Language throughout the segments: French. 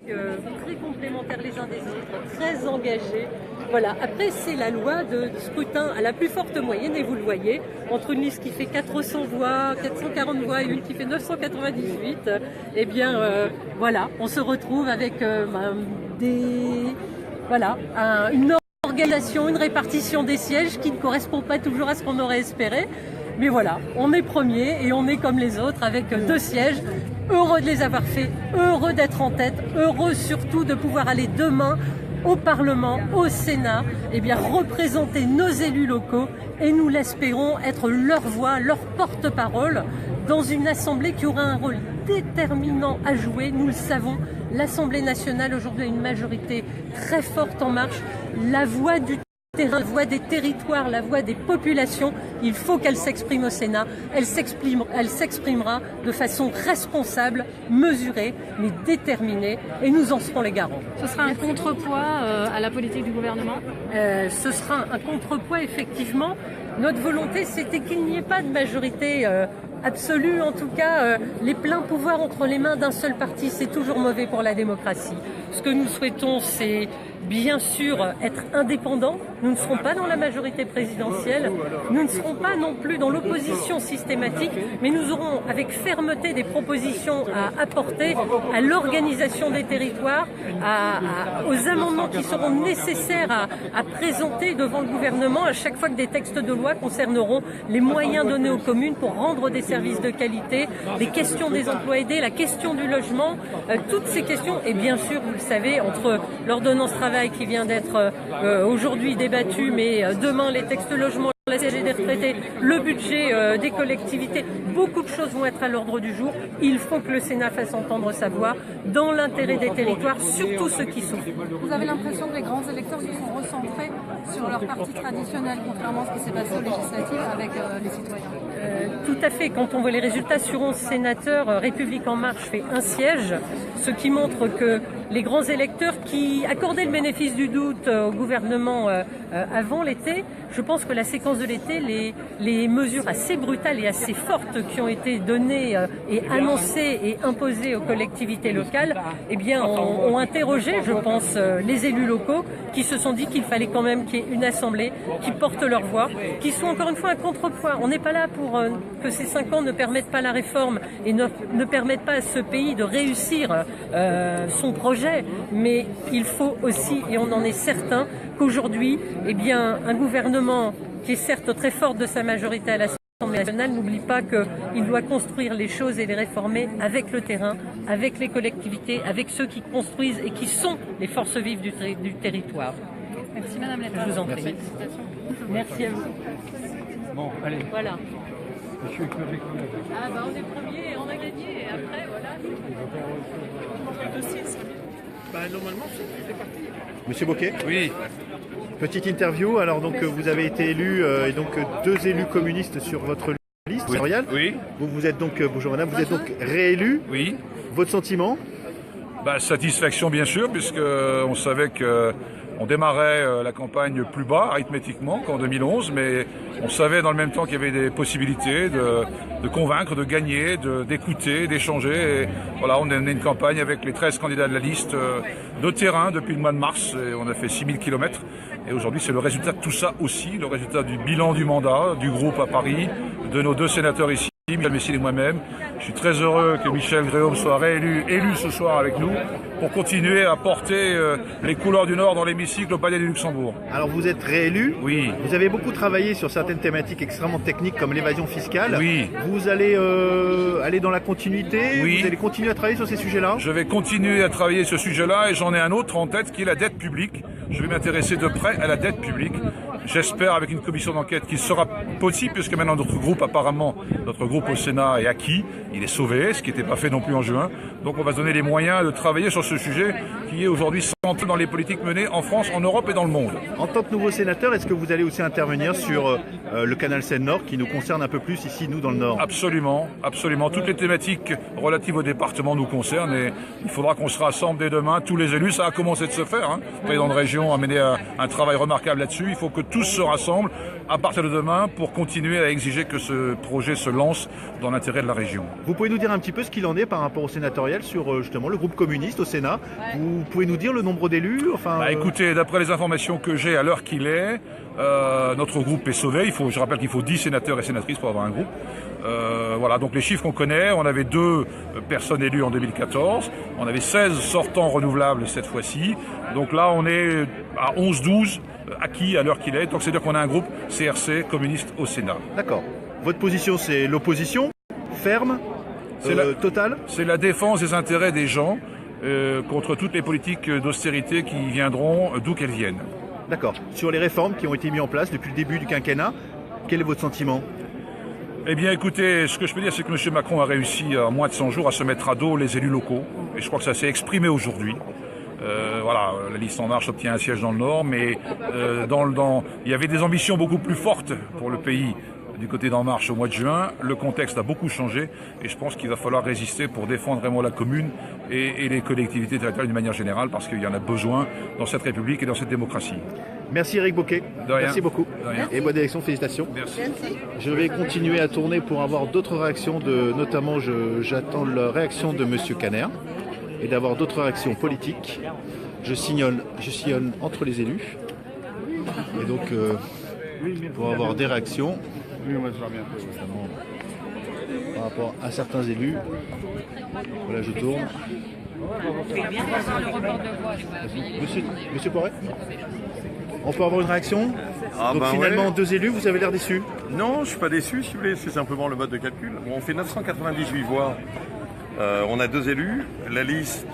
Très complémentaires les uns des autres, très engagés. Voilà. Après, c'est la loi de scrutin à la plus forte moyenne, et vous le voyez, entre une liste qui fait 400 voix, 440 voix et une qui fait 998, eh bien, voilà, on se retrouve avec une organisation, une répartition des sièges qui ne correspond pas toujours à ce qu'on aurait espéré. Mais voilà, on est premier et on est comme les autres avec 2 sièges. Heureux de les avoir faits, heureux d'être en tête, heureux surtout de pouvoir aller demain au Parlement, au Sénat, et bien représenter nos élus locaux et nous l'espérons être leur voix, leur porte-parole dans une assemblée qui aura un rôle déterminant à jouer. Nous le savons, l'Assemblée nationale aujourd'hui a une majorité très forte en marche. La voix du terrain, la voix des territoires, la voix des populations, il faut qu'elle s'exprime au Sénat. Elle s'exprimera de façon responsable, mesurée, mais déterminée, et nous en serons les garants. Ce sera un contrepoids à la politique du gouvernement ? Ce sera un contrepoids, effectivement. Notre volonté, c'était qu'il n'y ait pas de majorité absolue. En tout cas, les pleins pouvoirs entre les mains d'un seul parti, c'est toujours mauvais pour la démocratie. Ce que nous souhaitons, c'est bien sûr être indépendants. Nous ne serons pas dans la majorité présidentielle, nous ne serons pas non plus dans l'opposition systématique, mais nous aurons avec fermeté des propositions à apporter à l'organisation des territoires, aux amendements qui seront nécessaires à présenter devant le gouvernement à chaque fois que des textes de loi concerneront les moyens donnés aux communes pour rendre des services de qualité, les questions des emplois aidés, la question du logement, toutes ces questions. Et bien sûr, vous le savez, entre l'ordonnance travail qui vient d'être aujourd'hui débattue, mais demain les textes logement, la CSG des retraités, le budget des collectivités, beaucoup de choses vont être à l'ordre du jour. Il faut que le Sénat fasse entendre sa voix dans l'intérêt des territoires, surtout ceux qui souffrent. Vous avez l'impression que les grands électeurs se sont recentrés sur leur parti traditionnel, contrairement à ce qui s'est passé aux législatives avec les citoyens? Tout à fait. Quand on voit les résultats sur 11 sénateurs, République En Marche fait 1 siège, ce qui montre que les grands électeurs qui accordaient le bénéfice du doute au gouvernement avant l'été, je pense que la séquence de l'été, les mesures assez brutales et assez fortes qui ont été données et annoncées et imposées aux collectivités locales, eh bien, ont interrogé, je pense, les élus locaux qui se sont dit qu'il fallait quand même qu'il y ait une assemblée qui porte leur voix, qui soit encore une fois un contrepoids. On n'est pas là pour que ces 5 ans ne permettent pas la réforme et ne permettent pas à ce pays de réussir son projet, mais il faut aussi, et on en est certain, qu'aujourd'hui, eh bien, un gouvernement qui est certes très fort de sa majorité à l'Assemblée nationale n'oublie pas qu'il doit construire les choses et les réformer avec le terrain, avec les collectivités, avec ceux qui construisent et qui sont les forces vives du territoire. Merci Madame la Je vous en prie. Merci à vous. Bon, allez. Voilà. Monsieur Claude. Ah bah on est premier et on a gagné, et après voilà. Le dossier, Normalement, c'est parti. Monsieur Bocquet, Oui. petite interview. Alors donc vous avez été élu et donc 2 élus communistes sur votre liste Oui. sénatoriale. Oui. Vous êtes donc bonjour madame, vous êtes donc réélu. Oui. Votre sentiment? Satisfaction bien sûr, puisque on savait que on démarrait la campagne plus bas arithmétiquement qu'en 2011, mais on savait dans le même temps qu'il y avait des possibilités de convaincre, de gagner, d'écouter, d'échanger. Et voilà, on a mené une campagne avec les 13 candidats de la liste de terrain depuis le mois de mars, et on a fait 6000 km. Et aujourd'hui, c'est le résultat de tout ça aussi, le résultat du bilan du mandat, du groupe à Paris, de nos 2 sénateurs ici, Michel Messil et moi-même. Je suis très heureux que Michel Gréaume soit élu ce soir avec nous pour continuer à porter les couleurs du Nord dans l'hémicycle au Palais du Luxembourg. Alors vous êtes réélu. Oui. Vous avez beaucoup travaillé sur certaines thématiques extrêmement techniques comme l'évasion fiscale. Oui. Vous allez aller dans la continuité. Oui. Vous allez continuer à travailler sur ces sujets-là. Je vais continuer à travailler ce sujet-là et j'en ai un autre en tête qui est la dette publique. Je vais m'intéresser de près à la dette publique. J'espère avec une commission d'enquête qui sera possible, puisque maintenant notre groupe au Sénat est acquis, il est sauvé, ce qui n'était pas fait non plus en juin. Donc on va se donner les moyens de travailler sur ce sujet qui est aujourd'hui central dans les politiques menées en France, en Europe et dans le monde. En tant que nouveau sénateur, est-ce que vous allez aussi intervenir sur le canal Seine-Nord qui nous concerne un peu plus ici, nous, dans le Nord? Absolument, absolument. Toutes les thématiques relatives au département nous concernent et il faudra qu'on se rassemble dès demain, tous les élus. Ça a commencé de se faire. Hein. Le président de région a mené un travail remarquable là-dessus. Il faut que tous se rassemblent à partir de demain pour continuer à exiger que ce projet se lance dans l'intérêt de la région. Vous pouvez nous dire un petit peu ce qu'il en est par rapport au sénatorial sur justement le groupe communiste au Sénat? Vous pouvez nous dire le nombre d'élus? Écoutez, d'après les informations que j'ai à l'heure qu'il est, notre groupe est sauvé. Je rappelle qu'il faut 10 sénateurs et sénatrices pour avoir un groupe. Voilà, donc les chiffres qu'on connaît, on avait 2 personnes élues en 2014, on avait 16 sortants renouvelables cette fois-ci. Donc là, on est à 11-12 acquis à l'heure qu'il est. Donc c'est-à-dire qu'on a un groupe CRC communiste au Sénat. D'accord. Votre position, c'est l'opposition ferme, totale? C'est la défense des intérêts des gens contre toutes les politiques d'austérité qui viendront d'où qu'elles viennent. D'accord. Sur les réformes qui ont été mises en place depuis le début du quinquennat, quel est votre sentiment? Eh bien, écoutez, ce que je peux dire, c'est que M. Macron a réussi en moins de 100 jours à se mettre à dos les élus locaux. Et je crois que ça s'est exprimé aujourd'hui. Voilà, la liste En Marche obtient un siège dans le Nord, mais il y avait des ambitions beaucoup plus fortes pour le pays du côté d'En Marche au mois de juin. Le contexte a beaucoup changé et je pense qu'il va falloir résister pour défendre vraiment la commune et les collectivités territoriales d'une manière générale parce qu'il y en a besoin dans cette République et dans cette démocratie. Merci Eric Bocquet. Merci beaucoup. Et bonne élection, félicitations. Merci. Je vais continuer à tourner pour avoir d'autres réactions, notamment j'attends la réaction de M. Caner et d'avoir d'autres réactions politiques. Je sillonne entre les élus et donc pour avoir des réactions notamment par rapport à certains élus. Voilà, je tourne. Monsieur Poiret, on peut avoir une réaction? Donc finalement, ouais. 2 élus, vous avez l'air déçu? Non, je suis pas déçu, si vous voulez, c'est simplement le mode de calcul. Bon, on fait 998 voix. On a 2 élus. La liste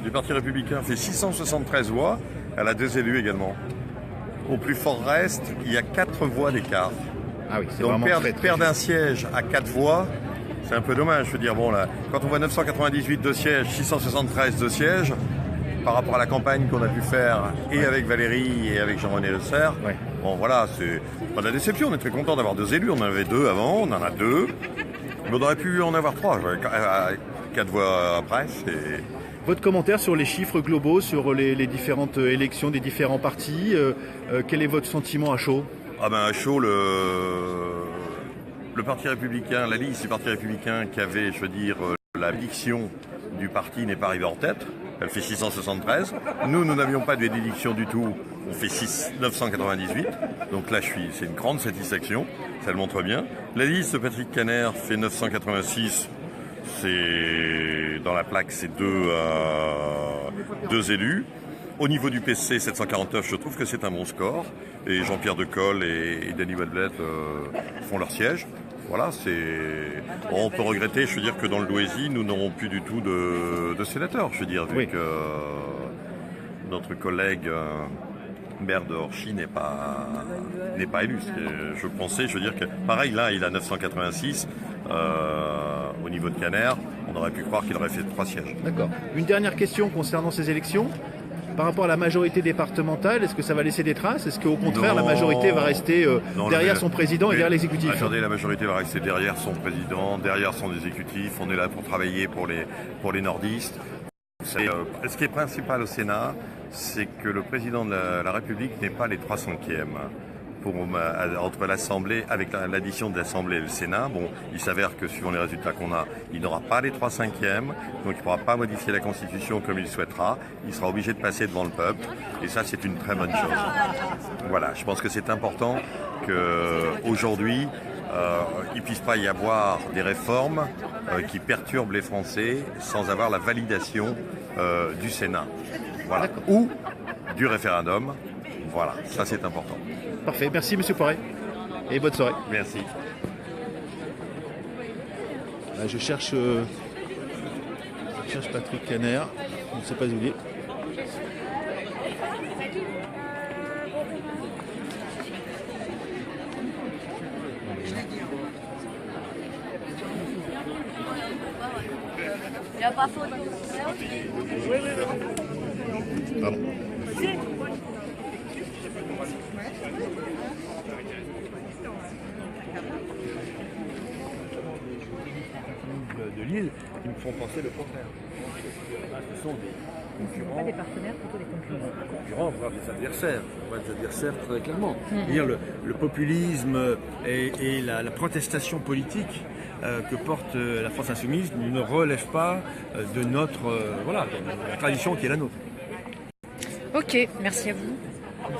du Parti républicain fait 673 voix. Elle a 2 élus également. Au plus fort reste, il y a 4 voix d'écart. Ah oui, c'est donc vraiment perdre un siège à 4 voix, c'est un peu dommage. Je veux dire, bon là, quand on voit 998 de sièges, 673 de sièges, par rapport à la campagne qu'on a pu faire et avec Valérie et avec Jean-René Le Serre, bon voilà, c'est pas de la déception. On est très content d'avoir 2 élus. On en avait 2 avant, on en a 2. Mais on aurait pu en avoir 3. 4 voix après, c'est... Votre commentaire sur les chiffres globaux, sur les différentes élections des différents partis, quel est votre sentiment à chaud? Ah ben à chaud, le Parti républicain, la liste du Parti républicain qui avait, je veux dire, la dédiction du parti n'est pas arrivée en tête. Elle fait 673. Nous n'avions pas de dédiction du tout. On fait 998. Donc là, c'est une grande satisfaction. Ça le montre bien. La liste de Patrick Caner fait 986. C'est dans la plaque, c'est 2 élus. Au niveau du PC 749, je trouve que c'est un bon score. Et Jean-Pierre Decolle et Denis Walblett font leur siège. Voilà, on peut regretter, je veux dire, que dans le Douaisis, nous n'aurons plus du tout de sénateurs, je veux dire, vu que notre collègue maire de Orchy n'est pas élu. Je pensais, je veux dire que, pareil, là, il a 986. Au niveau de Caner, on aurait pu croire qu'il aurait fait 3 sièges. D'accord. Une dernière question concernant ces élections. Par rapport à la majorité départementale, est-ce que ça va laisser des traces? Est-ce qu'au contraire, la majorité va rester derrière son président et derrière l'exécutif? Attendez, la majorité va rester derrière son président, derrière son exécutif. On est là pour travailler pour les nordistes. Ce qui est principal au Sénat, c'est que le président de la République n'est pas les 3/5e. Entre l'Assemblée, avec l'addition de l'Assemblée et le Sénat, bon, il s'avère que suivant les résultats qu'on a, il n'aura pas les 3/5e, donc il ne pourra pas modifier la Constitution comme il souhaitera, il sera obligé de passer devant le peuple, et ça c'est une très bonne chose. Voilà, je pense que c'est important qu'aujourd'hui, il ne puisse pas y avoir des réformes qui perturbent les Français sans avoir la validation du Sénat, voilà, ou du référendum. Voilà, ça c'est important. Parfait, merci Monsieur Poiret et bonne soirée. Merci. Là, je cherche Patrick Caner, je ne sais pas où il est. Il n'y a pas photo. de Lille qui me font penser le contraire. Ce sont des concurrents. Pas des partenaires, plutôt des concurrents. Concurrents, voire des adversaires. On voit des adversaires très clairement. Dire le populisme et la protestation politique que porte la France insoumise ne relève pas de notre de la tradition qui est la nôtre. Ok, merci à vous.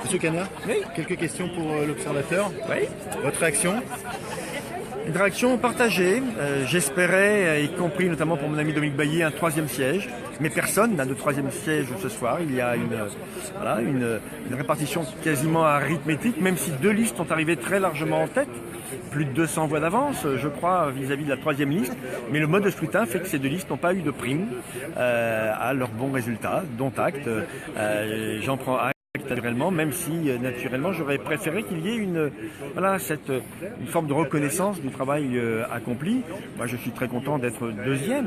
Monsieur Caner, Oui. quelques questions pour l'observateur. Oui. Votre réaction? Une réaction partagée. J'espérais, y compris notamment pour mon ami Dominique Bailly, un 3e siège. Mais personne n'a de 3e siège ce soir. Il y a une répartition quasiment arithmétique, même si 2 listes sont arrivées très largement en tête. Plus de 200 voix d'avance, je crois, vis-à-vis de la 3e liste. Mais le mode de scrutin fait que ces 2 listes n'ont pas eu de prime à leurs bons résultats, dont acte. J'en prends acte naturellement, même si naturellement j'aurais préféré qu'il y ait une forme de reconnaissance du travail accompli. Moi je suis très content d'être 2e,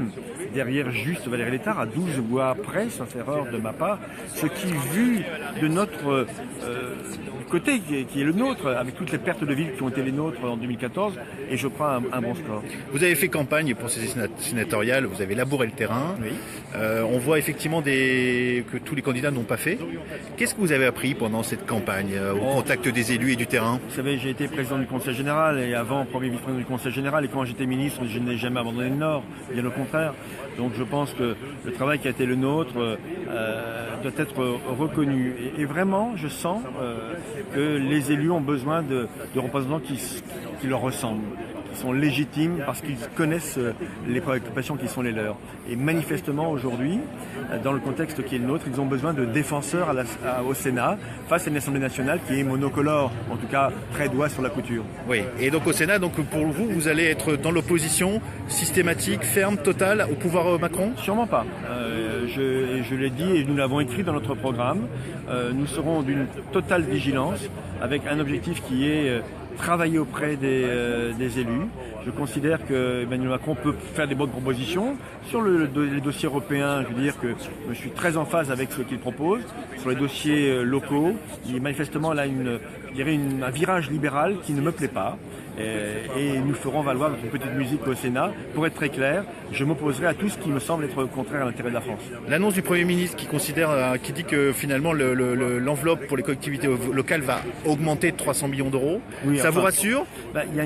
derrière juste Valérie Létard, à 12 voix près, sauf erreur de ma part, ce qui, vu de notre côté qui est le nôtre, avec toutes les pertes de villes qui ont été les nôtres en 2014, et je crois un bon score. Vous avez fait campagne pour ces sénatoriales, vous avez labouré le terrain. Oui. On voit effectivement que tous les candidats n'ont pas fait. Qu'est-ce que vous avez appris pendant cette campagne, au contact des élus et du terrain? Vous savez, j'ai été président du Conseil général et avant premier vice-président du Conseil général, et quand j'étais ministre, je n'ai jamais abandonné le Nord, bien au contraire. Donc je pense que le travail qui a été le nôtre doit être reconnu. Et vraiment, je sens que les élus ont besoin de représentants qui leur ressemblent, qui sont légitimes parce qu'ils connaissent les préoccupations qui sont les leurs. Et manifestement aujourd'hui, dans le contexte qui est le nôtre, ils ont besoin de défenseurs au Sénat face à une Assemblée nationale qui est monocolore, en tout cas très doigt sur la couture. Oui, et donc au Sénat, donc pour vous, vous allez être dans l'opposition systématique, ferme, totale au pouvoir Macron? Sûrement pas. Je l'ai dit et nous l'avons écrit dans notre programme. Nous serons d'une totale vigilance avec un objectif qui est travailler auprès des élus. Je considère que Emmanuel Macron peut faire des bonnes propositions. Sur les dossiers européens, je veux dire que je suis très en phase avec ce qu'il propose. Sur les dossiers locaux, il manifestement là un virage libéral qui ne me plaît pas. Et nous ferons valoir notre petite musique au Sénat. Pour être très clair, je m'opposerai à tout ce qui me semble être contraire à l'intérêt de la France. L'annonce du Premier ministre qui dit que finalement l'enveloppe pour les collectivités locales va augmenter de 300 millions d'euros, oui, ça vous rassure? Il y a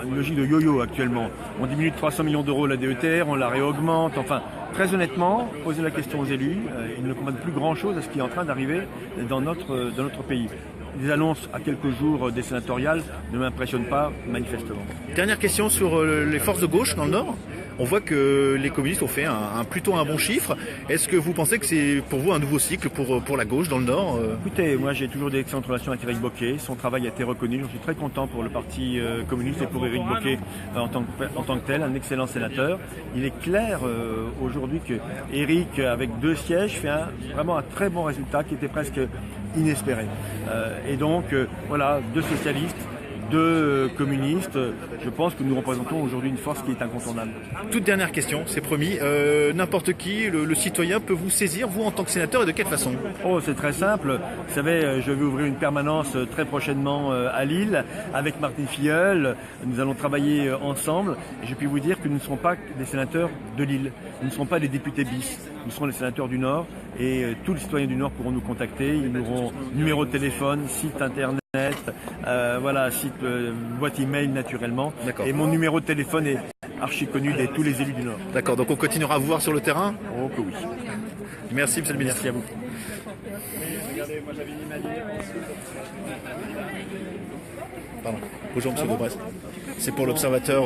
une logique de yo-yo actuellement. On diminue de 300 millions d'euros la DETR, on la réaugmente, enfin... Très honnêtement, poser la question aux élus, ils ne comprennent plus grand-chose à ce qui est en train d'arriver dans notre pays. Les annonces à quelques jours des sénatoriales ne m'impressionnent pas manifestement. Dernière question sur les forces de gauche dans le Nord. On voit que les communistes ont fait plutôt un bon chiffre. Est-ce que vous pensez que c'est pour vous un nouveau cycle pour la gauche dans le Nord? Écoutez, moi j'ai toujours des excellentes relations avec Éric Bocquet. Son travail a été reconnu. Je suis très content pour le Parti communiste et pour Éric Bocquet en tant que tel, un excellent sénateur. Il est clair aujourd'hui que Éric, avec 2 sièges, fait vraiment un très bon résultat qui était presque inespéré. Et donc, voilà, 2 socialistes, 2 communistes, je pense que nous représentons aujourd'hui une force qui est incontournable. Toute dernière question, c'est promis. N'importe qui, le citoyen, peut vous saisir, vous en tant que sénateur, et de quelle façon? Oh, c'est très simple. Vous savez, je vais ouvrir une permanence très prochainement à Lille avec Martine Filleul. Nous allons travailler ensemble. Et je puis vous dire que nous ne serons pas des sénateurs de Lille. Nous ne serons pas des députés bis. Nous serons les sénateurs du Nord et tous les citoyens du Nord pourront nous contacter. Ils auront numéro de téléphone, site internet, site boîte email naturellement. Et mon numéro de téléphone est archi connu de tous les élus du Nord. D'accord, donc on continuera à vous voir sur le terrain? Oh que oui. Merci monsieur le ministre. Merci à vous. Pardon. Bonjour monsieur Daubresse. C'est pour l'observateur.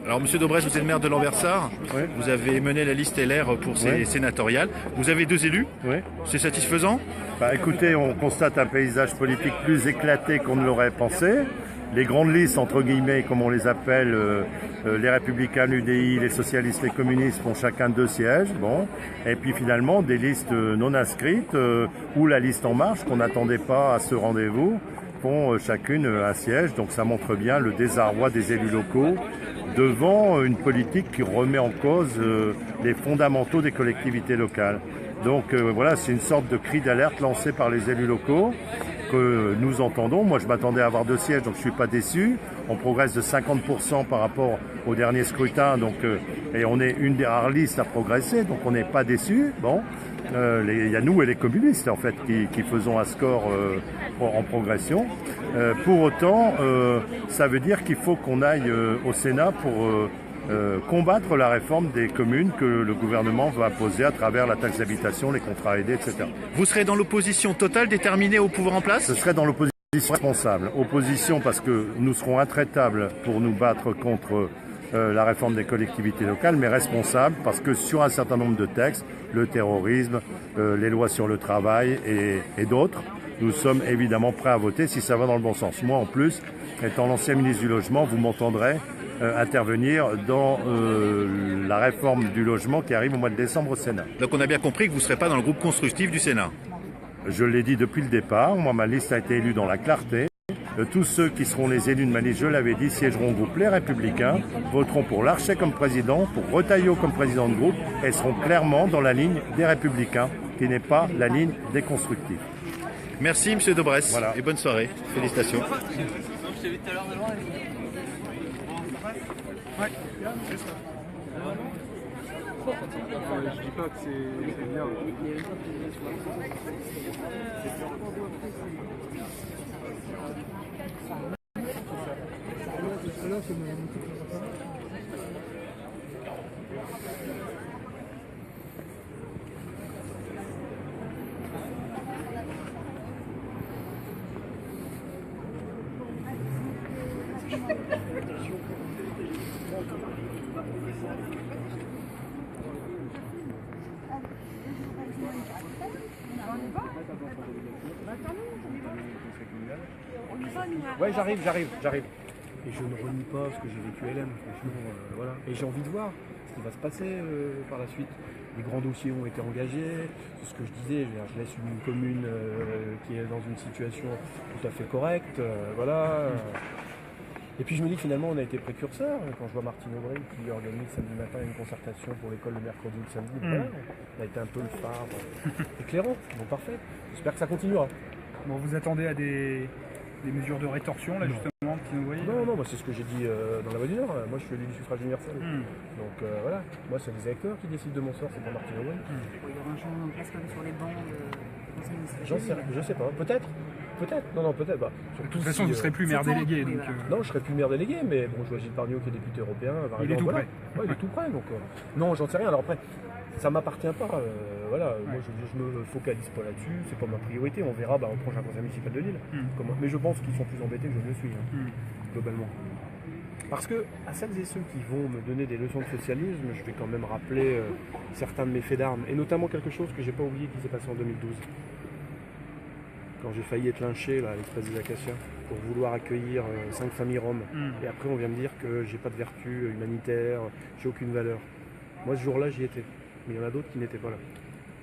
Alors monsieur Daubresse, vous êtes maire de Lambersart. Oui. Vous avez mené la liste LR pour ces sénatoriales. Vous avez 2 élus. Oui. C'est satisfaisant? Écoutez, on constate un paysage politique plus éclaté qu'on ne l'aurait pensé. Les grandes listes, entre guillemets, comme on les appelle, les Républicains, l'UDI, les socialistes, les communistes font chacun 2 sièges. Bon. Et puis finalement, des listes non inscrites ou la liste En Marche, qu'on n'attendait pas à ce rendez-vous, font chacune un siège. Donc ça montre bien le désarroi des élus locaux devant une politique qui remet en cause les fondamentaux des collectivités locales. Donc voilà, c'est une sorte de cri d'alerte lancé par les élus locaux que nous entendons. Moi, je m'attendais à avoir 2 sièges, donc je suis pas déçu. On progresse de 50% par rapport au dernier scrutin, donc et on est une des rares listes à progresser, donc on n'est pas déçu. Bon, il y a nous et les communistes en fait qui faisons un score en progression. Pour autant, ça veut dire qu'il faut qu'on aille au Sénat pour combattre la réforme des communes que le gouvernement veut imposer à travers la taxe d'habitation, les contrats aidés, etc. Vous serez dans l'opposition totale déterminée au pouvoir en place? Ce serait dans l'opposition responsable. Opposition parce que nous serons intraitables pour nous battre contre la réforme des collectivités locales, mais responsable parce que sur un certain nombre de textes, le terrorisme, les lois sur le travail et d'autres, nous sommes évidemment prêts à voter si ça va dans le bon sens. Moi en plus, étant l'ancien ministre du Logement, vous m'entendrez intervenir dans la réforme du logement qui arrive au mois de décembre au Sénat. Donc on a bien compris que vous ne serez pas dans le groupe constructif du Sénat. Je l'ai dit depuis le départ, moi ma liste a été élue dans la clarté. Tous ceux qui seront les élus de ma liste, je l'avais dit, siégeront au groupe Les Républicains, voteront pour Larcher comme président, pour Retailleau comme président de groupe, et seront clairement dans la ligne des Républicains, qui n'est pas la ligne des constructifs. Merci M. Daubresse, voilà. Et bonne soirée. Félicitations. Je dis pas que c'est bien. Ouais, j'arrive. Et je ne renie pas ce que j'ai vécu LM, franchement, voilà. Et j'ai envie de voir ce qui va se passer par la suite. Les grands dossiers ont été engagés, c'est ce que je disais, je laisse une commune qui est dans une situation tout à fait correcte, voilà. Et puis je me dis que finalement on a été précurseurs, quand je vois Martine Aubry qui organise samedi matin une concertation pour l'école le mercredi ou le samedi, voilà, on a été un peu le phare éclairant, bon parfait, j'espère que ça continuera. Bon, vous attendez à des mesures de rétorsion là justement, Martine Aubry? Non, bah, c'est ce que j'ai dit dans la Voix du Nord, moi je suis élu du suffrage universel. Donc voilà, moi c'est les électeurs qui décident de mon sort, c'est pas Martine Aubry. Il y aura un changement de place quand même sur les bancs de conseil municipal. J'en sais rien, je sais pas, peut-être. Non, peut-être. Bah, de toute façon, vous ne serez plus maire délégué. Donc, non, je serai plus maire délégué, mais bon, je vois Gilles Pargnot qui est député européen. Il est tout prêt. Ouais, il est tout prêt. Donc, non, j'en sais rien. Alors après, ça m'appartient pas. Voilà, moi je me focalise pas là-dessus. C'est pas ma priorité. On verra au prochain conseil municipal de Lille. Mais je pense qu'ils sont plus embêtés que je le suis, globalement. Parce que à celles et ceux qui vont me donner des leçons de socialisme, je vais quand même rappeler certains de mes faits d'armes, et notamment quelque chose que j'ai pas oublié qui s'est passé en 2012. Quand j'ai failli être lynché là, à l'Espace des Acacias pour vouloir accueillir 5 familles roms. Et après on vient me dire que j'ai pas de vertu humanitaire, j'ai aucune valeur. Moi ce jour-là j'y étais, mais il y en a d'autres qui n'étaient pas là.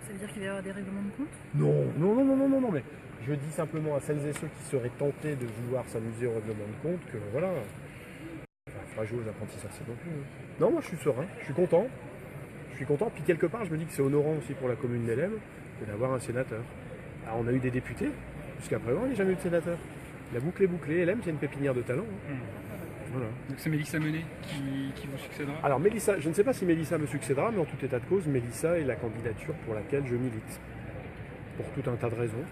Ça veut dire qu'il va y avoir des règlements de compte? Non, mais je dis simplement à celles et ceux qui seraient tentés de vouloir s'amuser au règlement de compte que voilà, il faudra jouer aux apprentis sorciers non plus. Non, moi je suis serein, je suis content, puis quelque part je me dis que c'est honorant aussi pour la commune d'Helem d'avoir un sénateur. Alors on a eu des députés, jusqu'à présent il n'y a jamais eu de sénateur. La boucle est bouclée, LM c'est une pépinière de talent. Voilà. Donc c'est Mélissa Menet qui vous succédera? Alors Mélissa, je ne sais pas si Mélissa me succédera, mais en tout état de cause, Mélissa est la candidature pour laquelle je milite. Pour tout un tas de raisons.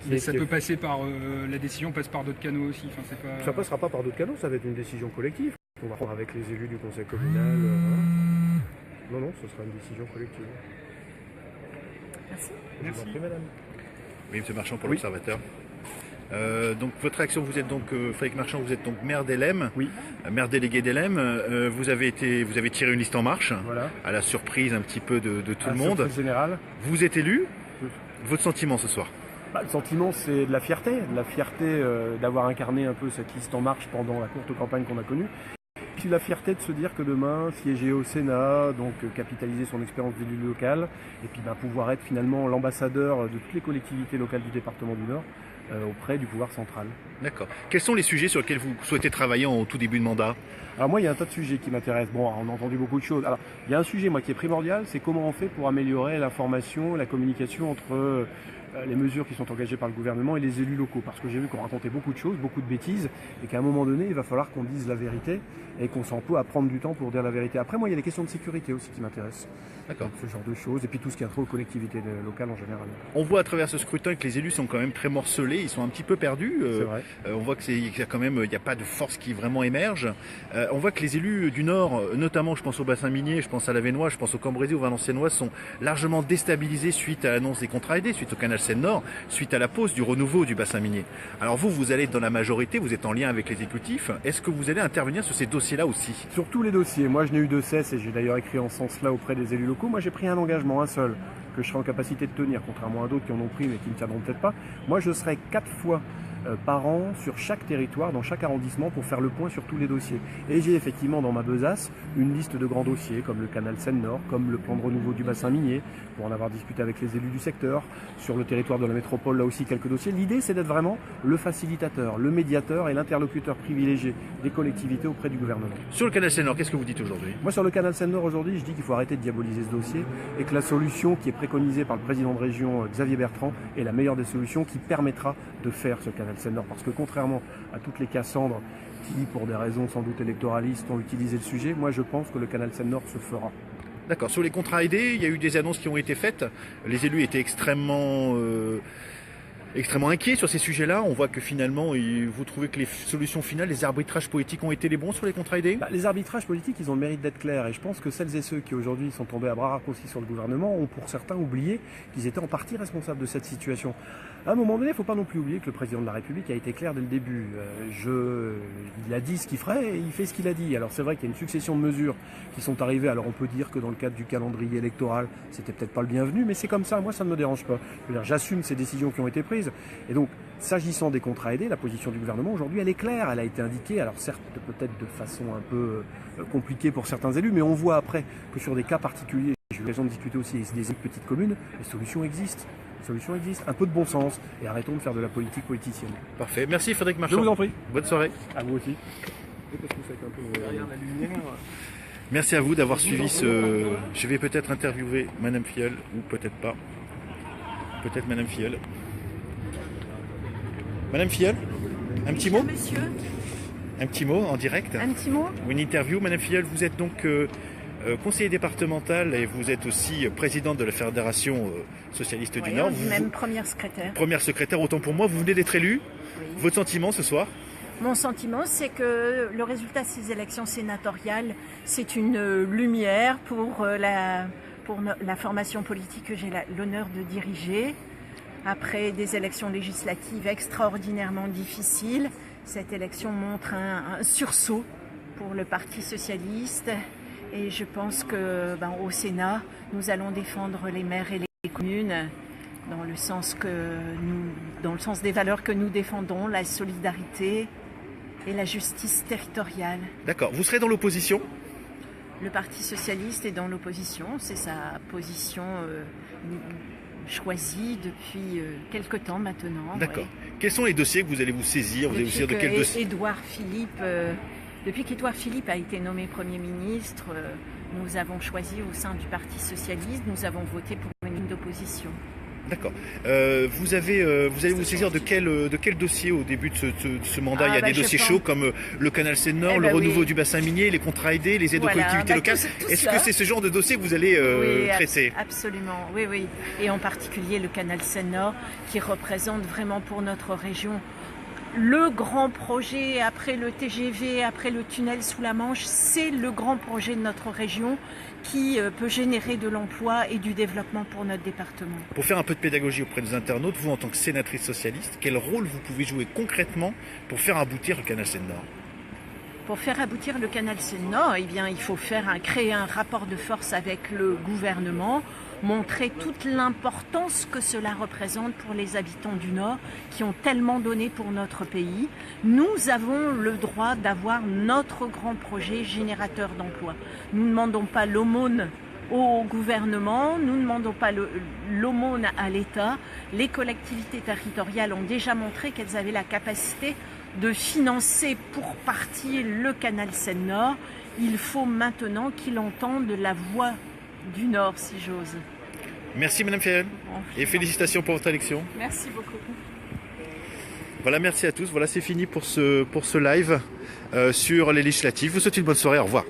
Mais ça peut passer par... la décision passe par d'autres canaux aussi. Enfin, c'est pas... Ça passera pas par d'autres canaux, ça va être une décision collective. On va prendre avec les élus du conseil communal. Voilà. Non, ce sera une décision collective. Merci. Merci. Madame. Oui, M. Marchand pour l'Observateur. Donc votre réaction, vous êtes donc Frédéric Marchand, vous êtes donc maire d'Helem, maire délégué d'Helem. Vous avez tiré une liste en marche, à la surprise un petit peu de tout le monde. Générale. Vous êtes élu. Votre sentiment ce soir? Le sentiment, c'est de la fierté d'avoir incarné un peu cette liste en marche pendant la courte campagne qu'on a connue. Puis la fierté de se dire que demain, siéger au Sénat, donc capitaliser son expérience d'élu local, et puis pouvoir être finalement l'ambassadeur de toutes les collectivités locales du département du Nord auprès du pouvoir central. D'accord. Quels sont les sujets sur lesquels vous souhaitez travailler en tout début de mandat? Alors moi, il y a un tas de sujets qui m'intéressent. Bon, on a entendu beaucoup de choses. Alors, il y a un sujet, moi, qui est primordial, c'est comment on fait pour améliorer l'information, la communication entre les mesures qui sont engagées par le gouvernement et les élus locaux. Parce que j'ai vu qu'on racontait beaucoup de choses, beaucoup de bêtises, et qu'à un moment donné, il va falloir qu'on dise la vérité et qu'on s'emploie à prendre du temps pour dire la vérité. Après, moi, il y a les questions de sécurité aussi qui m'intéressent. D'accord. Ce genre de choses, et puis tout ce qui a trait aux collectivités locales en général. On voit à travers ce scrutin que les élus sont quand même très morcelés, ils sont un petit peu perdus. C'est vrai. On voit qu'il y a quand même, il n'y a pas de force qui vraiment émerge. On voit que les élus du Nord, notamment je pense au bassin minier, je pense à l'Avesnois, je pense au Cambrésis, au Valenciennois, sont largement déstabilisés suite à l'annonce des contrats aidés, suite au canal Seine-Nord, suite à la pause du renouveau du bassin minier. Alors vous allez être dans la majorité, vous êtes en lien avec l'exécutif. Est-ce que vous allez intervenir sur ces dossiers-là aussi? Sur tous les dossiers. Moi, je n'ai eu de cesse, et j'ai d'ailleurs écrit en ce sens-là auprès des élus locaux. Moi, j'ai pris un engagement, un seul, que je serai en capacité de tenir, contrairement à d'autres qui en ont pris mais qui ne tiendront peut-être pas. Moi, je serai 4 fois par an sur chaque territoire, dans chaque arrondissement, pour faire le point sur tous les dossiers. Et j'ai effectivement dans ma besace une liste de grands dossiers, comme le canal Seine-Nord, comme le plan de renouveau du bassin minier, pour en avoir discuté avec les élus du secteur. Sur le territoire de la métropole, là aussi quelques dossiers. L'idée, c'est d'être vraiment le facilitateur, le médiateur et l'interlocuteur privilégié des collectivités auprès du gouvernement. Sur le canal Seine-Nord, qu'est-ce que vous dites aujourd'hui? Moi, sur le canal Seine-Nord, aujourd'hui, je dis qu'il faut arrêter de diaboliser ce dossier et que la solution qui est préconisée par le président de région, Xavier Bertrand, est la meilleure des solutions qui permettra de faire ce canal Seine-Nord. Parce que contrairement à toutes les Cassandres qui, pour des raisons sans doute électoralistes, ont utilisé le sujet, moi je pense que le canal Seine-Nord se fera. D'accord. Sur les contrats aidés, il y a eu des annonces qui ont été faites. Les élus étaient extrêmement inquiets sur ces sujets-là. On voit que finalement, vous trouvez que les solutions finales, les arbitrages politiques ont été les bons sur les contrats aidés? Les arbitrages politiques, ils ont le mérite d'être clairs. Et je pense que celles et ceux qui aujourd'hui sont tombés à bras raccourcis sur le gouvernement ont pour certains oublié qu'ils étaient en partie responsables de cette situation. À un moment donné, il ne faut pas non plus oublier que le président de la République a été clair dès le début. Il a dit ce qu'il ferait et il fait ce qu'il a dit. Alors c'est vrai qu'il y a une succession de mesures qui sont arrivées. Alors on peut dire que dans le cadre du calendrier électoral, c'était peut-être pas le bienvenu, mais c'est comme ça. Moi, ça ne me dérange pas. J'assume ces décisions qui ont été prises. Et donc, s'agissant des contrats aidés, la position du gouvernement aujourd'hui, elle est claire. Elle a été indiquée. Alors certes, peut-être de façon un peu compliquée pour certains élus, mais on voit après que sur des cas particuliers, j'ai eu l'occasion de discuter aussi avec des petites communes, les solutions existent. Un peu de bon sens et arrêtons de faire de la politique politicienne. Parfait. Merci Frédéric Marchand. Je vous en prie. Bonne soirée. À vous aussi. Merci à vous d'avoir suivi ce... Je vais peut-être interviewer Madame Filleul ou peut-être pas. Peut-être Madame Filleul. Madame Filleul, un petit mot? Monsieur. Un petit mot en direct? Un petit mot? Une interview. Madame Filleul, vous êtes donc conseiller départemental et vous êtes aussi présidente de la Fédération Socialiste du Nord. Même première secrétaire. Première secrétaire, autant pour moi. Vous venez d'être élue. Oui. Votre sentiment ce soir? Mon sentiment, c'est que le résultat de ces élections sénatoriales, c'est une lumière pour la formation politique que j'ai l'honneur de diriger. Après des élections législatives extraordinairement difficiles, cette élection montre un sursaut pour le Parti socialiste. Et je pense que au Sénat, nous allons défendre les maires et les communes dans le sens des valeurs que nous défendons, la solidarité et la justice territoriale. D'accord. Vous serez dans l'opposition? Le Parti socialiste est dans l'opposition. C'est sa position choisie depuis quelque temps maintenant. D'accord. Ouais. Quels sont les dossiers que vous allez vous saisir? Vous allez vous saisir de quel dossier? Depuis qu'Édouard Philippe a été nommé Premier ministre, nous avons choisi au sein du Parti socialiste, nous avons voté pour une ligne d'opposition. D'accord. Vous allez vous saisir de quel dossier au début de ce mandat? Il y a des dossiers chauds comme le canal Seine-Nord, le renouveau du bassin minier, les contrats aidés, les aides aux collectivités locales. Est-ce que c'est ce genre de dossier que vous allez traiter? Absolument, oui. Et en particulier le canal Seine-Nord qui représente vraiment pour notre région le grand projet après le TGV, après le tunnel sous la Manche. C'est le grand projet de notre région qui peut générer de l'emploi et du développement pour notre département. Pour faire un peu de pédagogie auprès des internautes, vous en tant que sénatrice socialiste, quel rôle vous pouvez jouer concrètement pour faire aboutir le canal Seine-Nord? Pour faire aboutir le canal Seine-Nord, il faut créer un rapport de force avec le gouvernement, montrer toute l'importance que cela représente pour les habitants du Nord qui ont tellement donné pour notre pays. Nous avons le droit d'avoir notre grand projet générateur d'emplois. Nous ne demandons pas l'aumône au gouvernement, nous ne demandons pas l'aumône à l'État. Les collectivités territoriales ont déjà montré qu'elles avaient la capacité de financer pour partie le canal Seine-Nord. Il faut maintenant qu'il entende la voix du Nord, si j'ose. Merci Madame Fiel et félicitations pour votre élection. Merci beaucoup. Voilà, merci à tous. Voilà, c'est fini pour ce live sur les législatives. Je vous souhaite une bonne soirée. Au revoir.